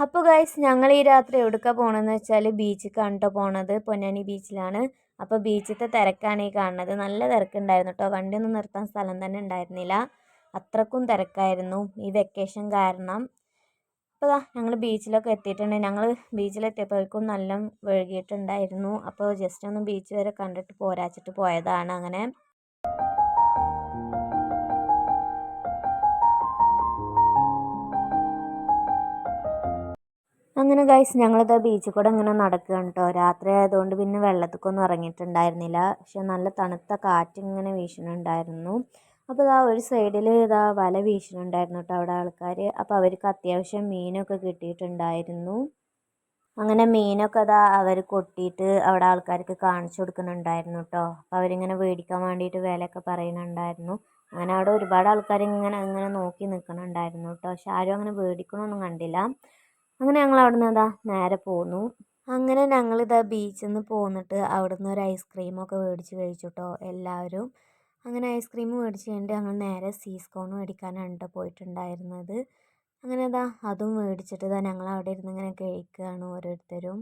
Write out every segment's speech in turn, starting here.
അപ്പോൾ ഗൈസ് ഞങ്ങൾ ഈ രാത്രി എവിടേക്കാണ് പോകണമെന്ന് വെച്ചാൽ ബീച്ചിലേക്കാണ് കേട്ടോ പോണത്. പൊന്നാനി ബീച്ചിലാണ്. അപ്പോൾ ബീച്ചിലത്തെ തിരക്കാണ് ഈ കാണുന്നത്. നല്ല തിരക്കുണ്ടായിരുന്നു കേട്ടോ. വണ്ടിയൊന്നും നിർത്താൻ സ്ഥലം തന്നെ ഉണ്ടായിരുന്നില്ല. അത്രക്കും തിരക്കായിരുന്നു ഈ വെക്കേഷൻ കാരണം. അപ്പോൾ ഞങ്ങൾ ബീച്ചിലൊക്കെ എത്തിയിട്ടുണ്ട്. ഞങ്ങൾ ബീച്ചിലെത്തിയപ്പോഴേക്കും നല്ല വൈകിയിട്ടുണ്ടായിരുന്നു. അപ്പോൾ ജസ്റ്റ് ഒന്ന് ബീച്ച് വരെ കണ്ടിട്ട് പോരാച്ചിട്ട് പോയതാണ്. അങ്ങനെ ഗൈസ് ഞങ്ങളിതാ ബീച്ചിൽ കൂടെ ഇങ്ങനെ നടക്കുകയാണ് കേട്ടോ. രാത്രി ആയതുകൊണ്ട് പിന്നെ വെള്ളത്തിലേക്കൊന്നും ഇറങ്ങിയിട്ടുണ്ടായിരുന്നില്ല. പക്ഷെ നല്ല തണുത്ത കാറ്റിങ്ങനെ വീശുന്നുണ്ടായിരുന്നു. അപ്പോൾ ഇതാ ഒരു സൈഡിൽ ഇതാ വല വീശുന്നുണ്ടായിരുന്നു കേട്ടോ അവിടെ ആൾക്കാർ. അപ്പോൾ അവർക്ക് അത്യാവശ്യം മീനൊക്കെ കിട്ടിയിട്ടുണ്ടായിരുന്നു. അങ്ങനെ മീനൊക്കെ അതാ അവർ കൊട്ടിയിട്ട് അവിടെ ആൾക്കാർക്ക് കാണിച്ചു കൊടുക്കുന്നുണ്ടായിരുന്നു കേട്ടോ. അപ്പോൾ അവരിങ്ങനെ മേടിക്കാൻ വേണ്ടിയിട്ട് വിലയൊക്കെ പറയുന്നുണ്ടായിരുന്നു. അങ്ങനെ അവിടെ ഒരുപാട് ആൾക്കാർ ഇങ്ങനെ അങ്ങനെ നോക്കി നിൽക്കുന്നുണ്ടായിരുന്നു കേട്ടോ. പക്ഷെ ആരും അങ്ങനെ മേടിക്കണമൊന്നും കണ്ടില്ല. അങ്ങനെ ഞങ്ങൾ അവിടെ നിന്ന് നേരെ പോന്നു. അങ്ങനെ ഞങ്ങളിതാ ബീച്ചിൽ നിന്ന് പോന്നിട്ട് അവിടെ നിന്ന് ഒരു ഐസ്ക്രീമൊക്കെ മേടിച്ച് കഴിച്ചു കേട്ടോ എല്ലാവരും. അങ്ങനെ ഐസ്ക്രീം മേടിച്ച് കഴിഞ്ഞിട്ട് ഞങ്ങൾ നേരെ സീസ്കോൺ മേടിക്കാനാണ് കേട്ടോ പോയിട്ടുണ്ടായിരുന്നത്. അങ്ങനെ അതും മേടിച്ചിട്ട് ഞങ്ങൾ അവിടെ ഇരുന്ന് ഇങ്ങനെ കഴിക്കുകയാണ് ഓരോരുത്തരും.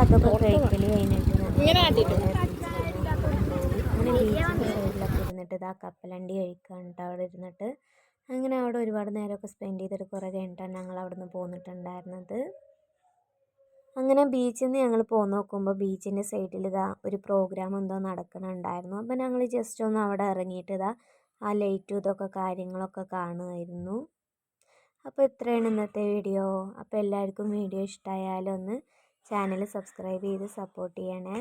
അതൊക്കെ കഴിക്കൽ കഴിഞ്ഞിട്ട് അങ്ങനെ ബീച്ചിൻ്റെ സൈഡിലൊക്കെ ഇരുന്നിട്ട് കപ്പലണ്ടി കഴിക്കുകയാണ് കേട്ടോ അവിടെ ഇരുന്നിട്ട്. അങ്ങനെ അവിടെ ഒരുപാട് നേരമൊക്കെ സ്പെൻഡ് ചെയ്തിട്ട് കുറേ കഴിഞ്ഞിട്ടാണ് ഞങ്ങൾ അവിടെ നിന്ന് പോന്നിട്ടുണ്ടായിരുന്നത്. അങ്ങനെ ബീച്ചിൽ നിന്ന് ഞങ്ങൾ പോന്ന് നോക്കുമ്പോൾ ബീച്ചിൻ്റെ സൈഡിൽ ഒരു പ്രോഗ്രാം എന്തോ നടക്കുന്നുണ്ടായിരുന്നു. അപ്പോൾ ഞങ്ങൾ ജസ്റ്റ് ഒന്ന് അവിടെ ഇറങ്ങിയിട്ട് ആ ലൈറ്റും ഇതൊക്കെ കാര്യങ്ങളൊക്കെ കാണുമായിരുന്നു. അപ്പോൾ ഇത്രയാണ് ഇന്നത്തെ വീഡിയോ. അപ്പോൾ എല്ലാവർക്കും വീഡിയോ ഇഷ്ടമായാലൊന്ന് ചാനൽ സബ്സ്ക്രൈബ് ചെയ്ത് സപ്പോർട്ട് ചെയ്യണേ.